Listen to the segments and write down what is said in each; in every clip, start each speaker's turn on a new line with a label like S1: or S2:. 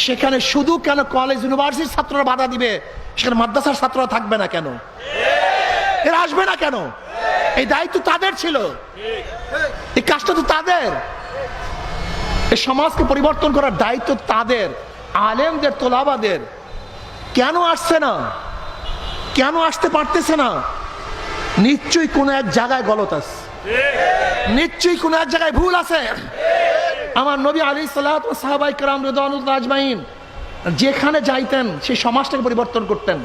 S1: সেখানে শুধু কেন কলেজ ইউনিভার্সিটির ছাত্ররা বাধা দিবে, সেখানে মাদ্রাসার ছাত্ররা থাকবে না কেন? এরা আসবে না কেন? এই দায়িত্ব তাদের ছিল, এই কাজটা তো তাদের। এই সমাজকে পরিবর্তন করার দায়িত্ব তাদের, আলেমদের, তোলাবাদের। কেন আসছে না? কেন আসতে পারতেছে না? নিশ্চয়ই কোনো এক জায়গায় গলত আছে, নিশ্চয়ই কোনো এক জায়গায় ভুল আছে। আমার নবী আলাইহিস সালাতু ওয়াস সাহাবায়ে কেরাম রিদওয়ানুল্লাহ আজমাইন যেখানে যাইতেন সেই সমাজটাকে পরিবর্তন করতেন,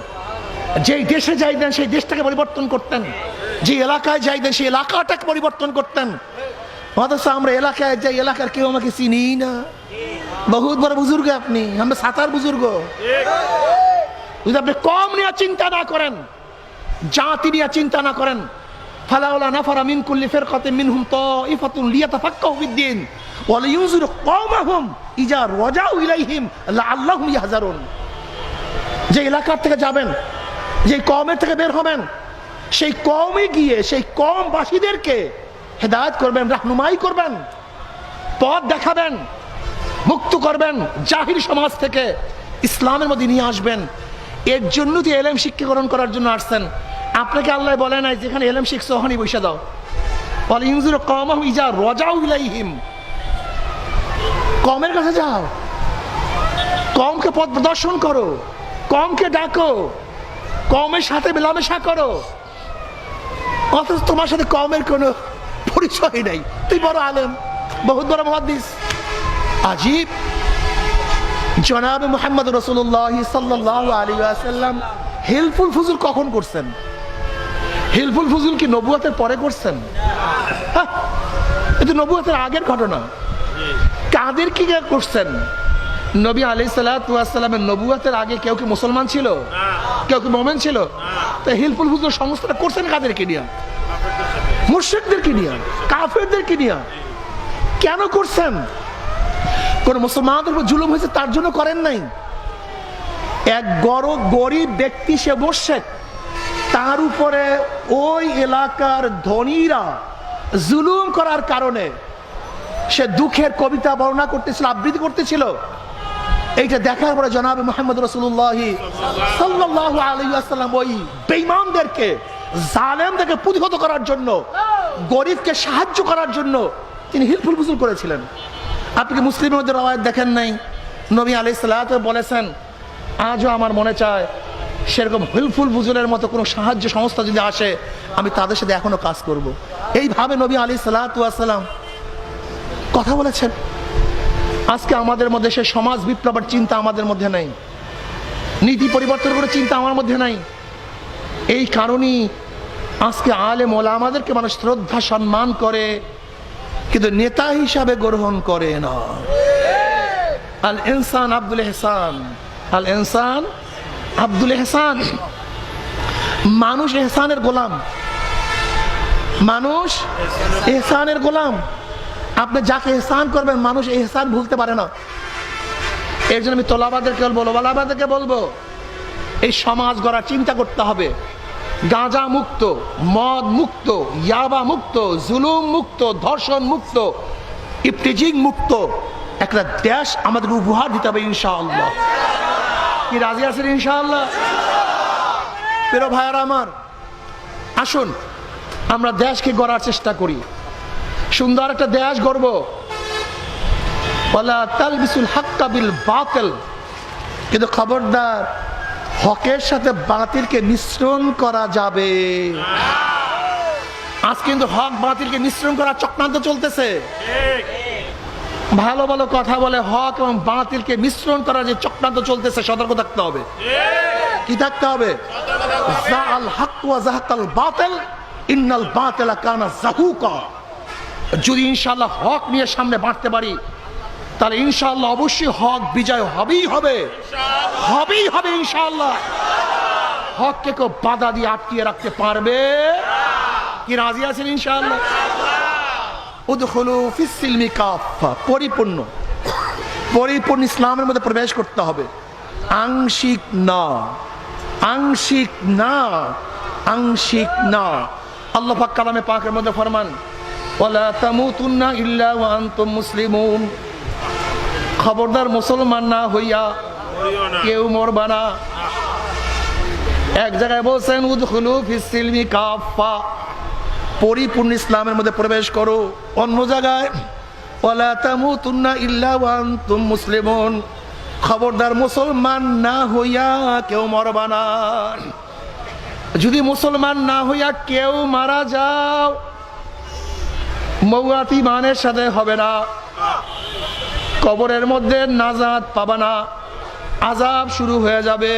S1: যেই দেশে যাইতেন সেই দেশটাকে পরিবর্তন করতেন, যে এলাকায় যাইতেন সেই এলাকাটাকে পরিবর্তন করতেন। অথচ আমরা এলাকায় যাই, এলাকার কেউ আমাকে চিনি না। বহুত বড় বুজুর্গ আপনি, আমরা সাতার বুজুর্গ। যদি আপনি কম নিয়ে চিন্তা না করেন, জাতি নিয়ে চিন্তা না করেন, ফালাউলা নাফারা মিন কুল্লি ফিরকাতিন মিনহুম তাইফাতুন লিয়াতাফাক্কাহু ফিদ-দ্বীন ওয়া লিয়ুনযিরু কওমাহুম ইযা রাজাউ ইলাইহিম লাআল্লাহুম ইয়াহযারুন। যে এলাকার থেকে যাবেন, যে কওমের থেকে বের হবেন, সেই কওমে গিয়ে সেই কওমবাসীদেরকে হেদায়েত করবেন, রাহনুমাই করবেন, পথ দেখাবেন, মুক্ত করবেন জাহিলি সমাজ থেকে, ইসলামের মধ্যে নিয়ে আসবেন। এর জন্য তো এলেম শিক্ষাকরণ করার জন্য আসছেন। আপনাকে আল্লাহ বলে নাই যেখানে এলেম শিখছো ওখানে বসে দাও। ওয়া লিয়ুনযিরু কওমাহুম ইযা রাজাউ ইলাইহিম, কওমের কাছে যাও, কওমকে পথ প্রদর্শন করো, কওমকে ডাকো, কওমের সাথে মেলামেশা করো। অথচ তোমার সাথে কওমের কোনো পরিচয় নাই, তুই বড় আলেম, বহুত বড় মুহাদ্দিস। আজীব। জনাবে মুহাম্মদ রাসূলুল্লাহ সাল্লাল্লাহু আলাইহি ওয়াসাল্লাম হিলফুল ফুজুল কখন করছেন? হিলফুল ফুজুল কি নবুয়তের পরে করছেন? এটা নবুয়তের আগের ঘটনা। কাদের কি করছেন? নবী আলাইহিস সালাতু ওয়াস সালামের নবুয়তের আগে কেউ কি মুসলমান ছিল? কেউ কি মুমিন ছিল? তো হিলফুল ফুজুল সংস্থাটা করছেন কাদেরকে নিয়ে? মুশরিকদেরকে নিয়ে, কাফেরদেরকে নিয়ে। কেন করছেন? কোন মুসলমানদের উপর জুলুম হয়েছে তার জন্য করেন নাই। এক গরিব ব্যক্তি, সে মুশরিক, তার উপরে ওই এলাকার ধনীরা জুলুম করার কারণে সে দুঃখের কবিতা বর্ণনা করতেছিল, আবৃত্তি করতেছিল। এইটা দেখার পরে জনাবে মুহাম্মদ রাসূলুল্লাহ সাল্লাল্লাহু আলাইহি ওয়াসাল্লাম ওই বেঈমানদেরকে, জালেমদেরকে প্রতিহত করার জন্য, গরিবকে সাহায্য করার জন্য তিনি হিলফুল ফুজুল করেছিলেন। আপনি কি মুসলিমের মধ্যে রওয়ায়াত দেখেন নাই? নবী আলাইহিস সালাতু বলেছেন, আজও আমার মনে চায় সেরকম হিলফুল ফুজুলের মতো কোনো সাহায্য সংস্থা যদি আসে, আমি তাদের সাথে এখনো কাজ করব। এইভাবে নবী আলাইহিস সালাতু ওয়াসসালাম কথা বলেছেন। আজকে আমাদের মধ্যে সে সমাজ বিপ্লবের চিন্তা আমাদের মধ্যে নাই, নীতি পরিবর্তন করে চিন্তা আমার মধ্যে নাই। এই কারণেই আজকে আলেম ওলামাদেরকে মানুষ শ্রদ্ধা সম্মান করে, কিন্তু নেতা হিসাবে গ্রহণ করে না। আল ইনসান আব্দুল ইহসান, আল ইনসান আব্দুল ইহসান। মানুষ ইহসানের গোলাম, মানুষ ইহসানের গোলাম। আপনি যাকে ইহসান করবেন মানুষ ইহসান ভুলতে পারে না। এর জন্য আমি তোলাবাদেরকে বলবো, ওলামাদেরকে বলবো, এই সমাজ গড়ার চিন্তা করতে হবে। গাঁজা মুক্ত, মদ মুক্ত, ইয়াবা মুক্ত, জুলুম মুক্ত, ধর্ষণ মুক্ত, ইফতিজিং মুক্ত একটা দেশ আমাদের উপহার দিতে হবে ইনশাআল্লাহ। কি রাজি আছেন ইনশাআল্লাহ? প্রিয় ভাইয়ারা আমার, আসুন আমরা দেশকে গড়ার চেষ্টা করি, সুন্দর একটা দেশ গড়ব। ওয়ালা তালবিসুল হাক্কা বিল বাতিল, কিন্তু খবরদার হকের সাথে বাতিলকে মিশ্রণ করা যাবে। আজ কিন্তু হক বাতিলকে মিশ্রণ করার চক্রান্ত চলতেছে। ভালো ভালো কথা বলে হক এবং বাতিলকে মিশ্রণ করার যে চক্রান্ত চলতেছে, সতর্ক থাকতে হবে। কি থাকতে হবে? যাআল হক ওয়া যাহাকাল বাতিল ইন্নাল বাতিলা কানা যাহুকা। যদি ইনশাআল্লাহ হক নিয়ে সামনে বাড়তে পারি, তাহলে ইনশাআল্লাহ অবশ্যই হক বিজয় হবেই হবে, হবেই হবে ইনশাআল্লাহ। হককে কেউ বাধা দিয়ে আটকিয়ে রাখতে পারবে? কি রাজি আছেন ইনশাআল্লাহ? উদখুলু ফিস সিলমি কাফা, পরিপূর্ণ পরিপূর্ণ ইসলামের মধ্যে প্রবেশ করতে হবে। আংশিক না, আংশিক না, আংশিক না। আল্লাহ পাক কালামে পাকের মধ্যে ফরমান, ওয়ালা তামুতুন্না ইল্লা ওয়া আনতুম মুসলিমুন। খবরদার মুসলমান না হইয়া কেউ মরবা না। এক জায়গায় বলছেন উদখুলু ফিস সিলমি কাফা, পরিপূর্ণ ইসলামের মধ্যে প্রবেশ করো। অন্য জায়গায় ওয়ালা তামুতুন্না ইল্লা ওয়া আনতুম মুসলিমুন, খবরদার মুসলমান না হইয়া কেউ মরবা না। যদি মুসলমান না হইয়া কেউ মারা যাও, মওয়াত ইমানের সাথে হবে না, কবরের মধ্যে নাজাত পাবা না, আযাব শুরু হয়ে যাবে।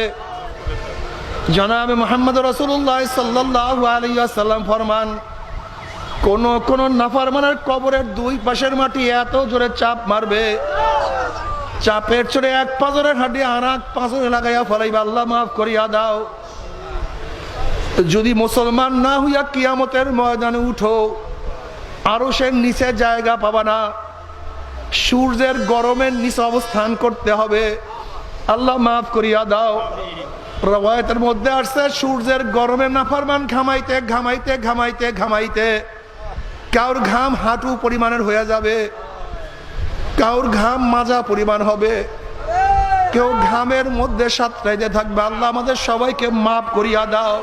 S1: জনাবে মুহাম্মদ রাসূলুল্লাহ সাল্লাল্লাহু আলাইহি ওয়াসাল্লাম ফরমান, কোন নাফরমানের কবরের দুই পাশের মাটি এত জোরে চাপ মারবে, চাপের চড়ে এক পাঁজরের হাড্ডি আর এক পাঁজরে লাগাইয়া ফলাইবা, আল্লাহ মাফ করিয়া দাও। যদি মুসলমান না হইয়া কিয়ামতের ময়দানে উঠো, আরশের নিচে জায়গা পাবা না, সূর্যের গরমের নিচে অবস্থান করতে হবে, আল্লাহ মাফ করিয়া দাও। রওয়ায়াতের মধ্যে আসছে সূর্যের গরমে নাফরমান ঘামাইতে ঘামাইতে ঘামাইতে ঘামাইতে কাউর ঘাম হাঁটু পরিমাণের হয়ে যাবে, কাউর ঘাম মাজা পরিমাণ হবে, কেউ ঘামের মধ্যে সাঁতরাইতে থাকবে। আল্লাহ আমাদের সবাইকে মাফ করিয়া দাও,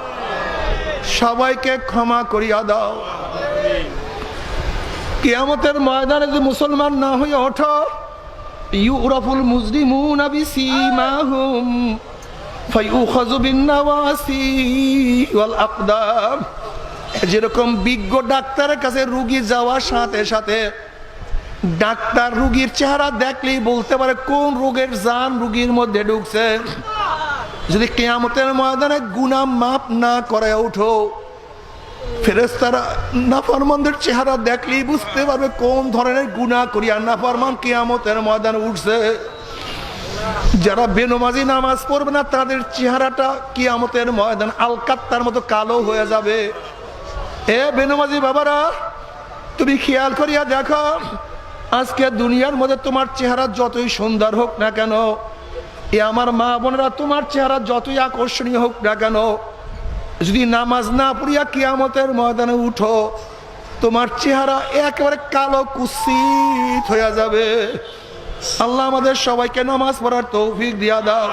S1: সবাইকে ক্ষমা করিয়া দাও। কিয়ামতের ময়দানে যদি মুসলমান না হয়ে ওঠো, ইউরাফুল মুজরিমুনা বিসীমাহুম ফায়ুখাযু বিন্নাওয়াসি ওয়াল আকদাম। যেরকম বিজ্ঞ ডাক্তারের কাছে রোগী যাওয়ার সাথে সাথে ডাক্তার রোগীর চেহারা দেখলেই বলতে পারে কোন রোগের জান রোগীর মধ্যে ঢুকছে। যদি কিয়ামতের ময়দানে গুনাহ মাফ না করে ওঠো, ফেরেশতারা নাফরমানদের চেহারা দেখলেই বুঝতে পারবে কোন ধরনের গুনাহ করিয়া নাফরমান কিয়ামতের ময়দানে উঠছে। যারা বেনমাজি নামাজ পড়বে না, তাদের চেহারাটা কিয়ামতের ময়দান আলকাত্তার মতো কালো হয়ে যাবে। এ বেনমাজি বাবারা, তুমি খেয়াল করিয়া দেখো, আজকে দুনিয়ার মধ্যে তোমার চেহারা যতই সুন্দর হোক না কেন, এ আমার মা বোনেরা, তোমার চেহারা যতই আকর্ষণীয় হোক না কেন, যদি নামাজ না পড়িয়া কিয়ামতের ময়দানে উঠো, তোমার চেহারা একেবারে কালো কুৎসিত হয়ে যাবে। আল্লাহ আমাদের সবাইকে নামাজ পড়ার তৌফিক দিয়া দাও।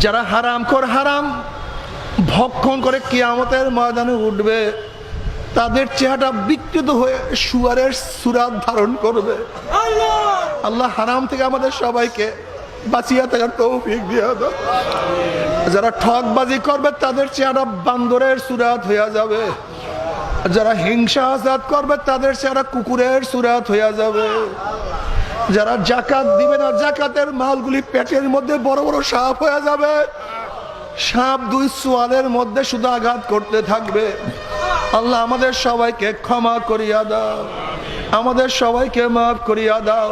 S1: যারা হারামখোর, হারাম ভক্ষণ করে কিয়ামতের ময়দানে উঠবে, তাদের চেহারা বিকৃত হয়ে শুয়ারের সূরত ধারণ করবে। আল্লাহ হারাম থেকে আমাদের সবাইকে বাঁচিয়ে থাকার তৌফিক দিয়া দাও। যারা ঠকবাজি করবে, তাদের চেহারা বান্দরের সূরত হয়ে যাবে। যারা হিংসা হাসাদ করবে, তাদের চেহারা কুকুরের সূরত হয়ে যাবে। যারা যাকাত দিবে না, যাকাতের মালগুলি পেটের মধ্যে বড় বড় সাপ হয়ে যাবে। সাপ দুই সোয়ালের মধ্যে শুধু আঘাত করতে থাকবে। আল্লাহ আমাদের সবাইকে ক্ষমা করিয়া দাও, আমাদের সবাইকে মাফ করিয়া দাও।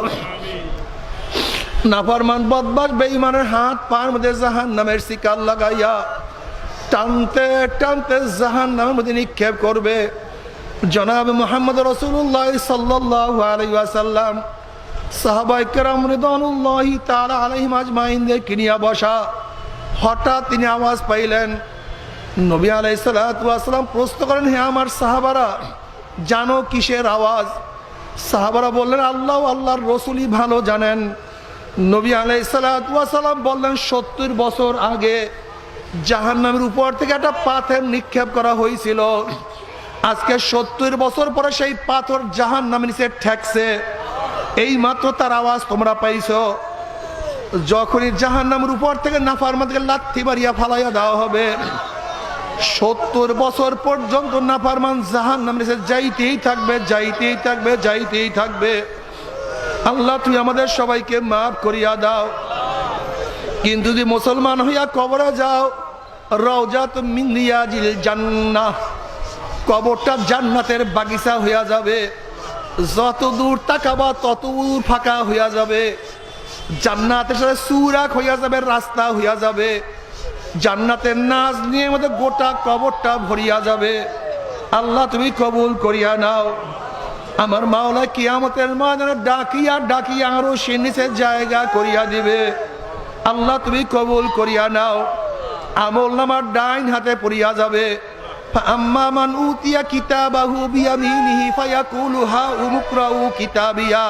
S1: নাফরমান বদমাশ বেঈমানের হাত পার মধ্যে জাহান্নামের শিকার লাগাইয়া টানতে টানতে জাহান্নামের মধ্যে নিক্ষেপ করবে। জনাব মুহাম্মদ রাসূলুল্লাহ সাল্লাল্লাহু আলাইহি ওয়াসাল্লাম সাহাবায়ে কেরাম রিদওয়ানুল্লাহি তাআলা আলাইহিম আজমাইনদেরকে নিয়ে বসা। হঠাৎ তিনি আওয়াজ পাইলেন। নবী আলাইহিস সালাতু ওয়াস সালাম প্রশ্ন করেন, হে আমার সাহাবারা, জানো কিসের আওয়াজ? সাহাবারা বললেন, আল্লাহ আল্লাহর রাসূলই ভালো জানেন। নবী আলাইহিস সালাতু ওয়াস সালাম বললেন, 70 বছর আগে জাহান্নামের উপর থেকে একটা পাথর নিক্ষেপ করা হয়েছিল। আজকে 70 বছর পরে সেই পাথর জাহান্নামের নিচে ঠেকছে। এই মাত্র তার আওয়াজ তোমরা পাইছো। যখনই জাহান্নামের উপর থেকে নাফরমানকে লাথি মারিয়া ফালাইয়া দেওয়া হবে, 70 বছর পর্যন্ত নাফরমান জাহান্নামের নিচে যাইতেই থাকবে, যাইতেই থাকবে, যাইতেই থাকবে। আল্লাহ তুই আমাদের সবাইকে মাফ করিয়া দাও। কিন্তু যদি মুসলমান হইয়া কবরে যাও, রওজাত মিন রিয়াজিল জান্নাহ, কবরটা জান্নাতের বাগিচা হইয়া যাবে। যত দূর তাকাবা তত দূর ফাঁকা হইয়া যাবে। জান্নাতের সাথে সুরাক হইয়া যাবে, রাস্তা হইয়া যাবে। জান্নাতের নাজ নিয়ে আমাদের গোটা কবরটা ভরিয়া যাবে। আল্লাহ তুমি কবুল করিয়া নাও। আমার মাওলা কিয়ামতের ময়দানে ডাকিয়া ডাকিয়া আরো সে নিচে জায়গা করিয়া দিবে। আল্লাহ তুমি কবুল করিয়া নাও। আমল নামার ডাইন হাতে পড়িয়া যাবে। আম্মা মান উতিয়া কিতাবাহু বিয়ামিনিহি ফায়াকুলু হা উমকরাউ কিতাবিয়া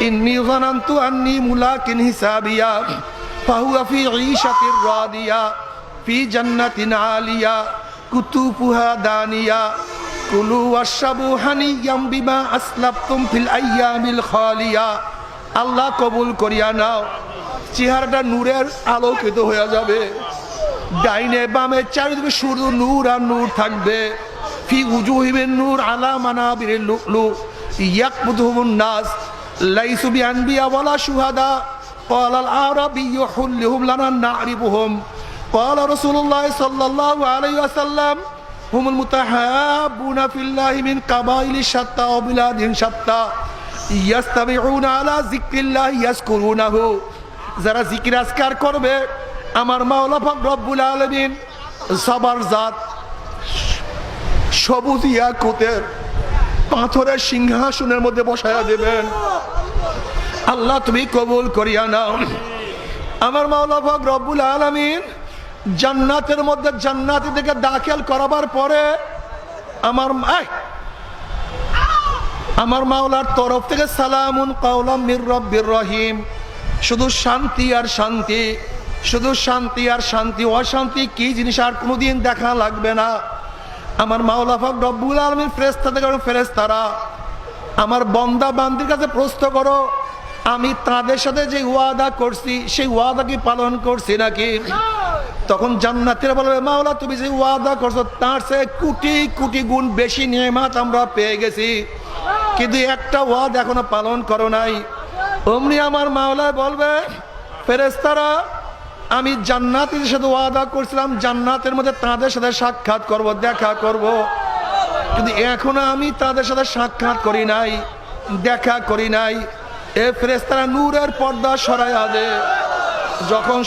S1: ইন্নী যানানতু আন্নী মুলাকিন হিসাবিয়া ফাহুয়া ফি ঈশাতির রাদিয়া ফি জান্নাতিন আলিয়া কুতুফুহা দানিয়া কুলু ওয়াশরাবু হানিয়াম বিমা আসলাফতুম ফিল আইয়ামিল খালিয়া। আল্লাহ কবুল করিয়া নাও। চেহারাটা নূরের আলোকিত হয়ে যাবে, ডাইনে বামে চারিদিকে শুধু নূর আর নূর থাকবে। ফি উজুহিমিন নূর আলা মানাবিরিল লুলু ইয়াকবুদুহুমুন নাস লাইসু বিআনবিয়া ওয়ালা শুহাদা ক্বালাল আরাবিয়্যু হুল্লুহুম লানা না'রিফুহুম ক্বালা রাসূলুল্লাহ সাল্লাল্লাহু আলাইহি ওয়াসাল্লাম হুমুল মুতাহাব্বুনা ফিল্লাহি মিন কাবাইলি শাত্তা ওয়া বিলাদিন শাত্তা ইয়াস্তাবিউনা আলা যিকরিল্লাহি ইয়াজকুরুনাহু। যারা জিকির আজকার করবে আমার মাওলা পাক রব্বুল আলামিন সবার জাত সবুজ ইয়াকুতের পাথরের সিংহাসনের মধ্যে বসায়া দেবেন। আল্লাহ তুমি কবুল করিয়া নাও। আমার মাওলা পাক রব্বুল আলামিন জান্নাতের মধ্যে জান্নাতি থেকে দাখিল করাবার পরে আমার মাওলার তরফ থেকে সালামুন কাওলাম মির রব্বির রহিম, শুধু শান্তি আর শান্তি, শুধু শান্তি আর শান্তি। অশান্তি কি জিনিস আর কোনোদিন দেখা লাগবে না। আমার মাওলা পাক রব্বুল আলামিন ফেরেশতা থেকে ফেরেশতারা আমার বান্দা বান্দির কাছে প্রশ্ন করো, আমি তাদের সাথে যে ওয়াদা করছি সেই ওয়াদা কি পালন করছি নাকি? তখন জান্নাতীরা বলবে মাওলা তুমি যে ওয়াদা করছো তার চেয়ে কোটি কোটি গুণ বেশি নিয়ামত আমরা পেয়ে গেছি, কিন্তু একটা ওয়াদা এখনো পালন করো নাই। অমনি আমার মাওলা বলবে ফেরেশতারা আমি জান্নাতীদের সাথে ওয়াদা করছিলাম জান্নাতের মধ্যে তাদের সাথে সাক্ষাৎ করব, দেখা করব, কিন্তু এখনো আমি তাদের সাথে সাক্ষাৎ করি নাই, দেখা করি নাই। এ ফেরেশতারা নূরের পর্দা সরাইয়া দে। যখন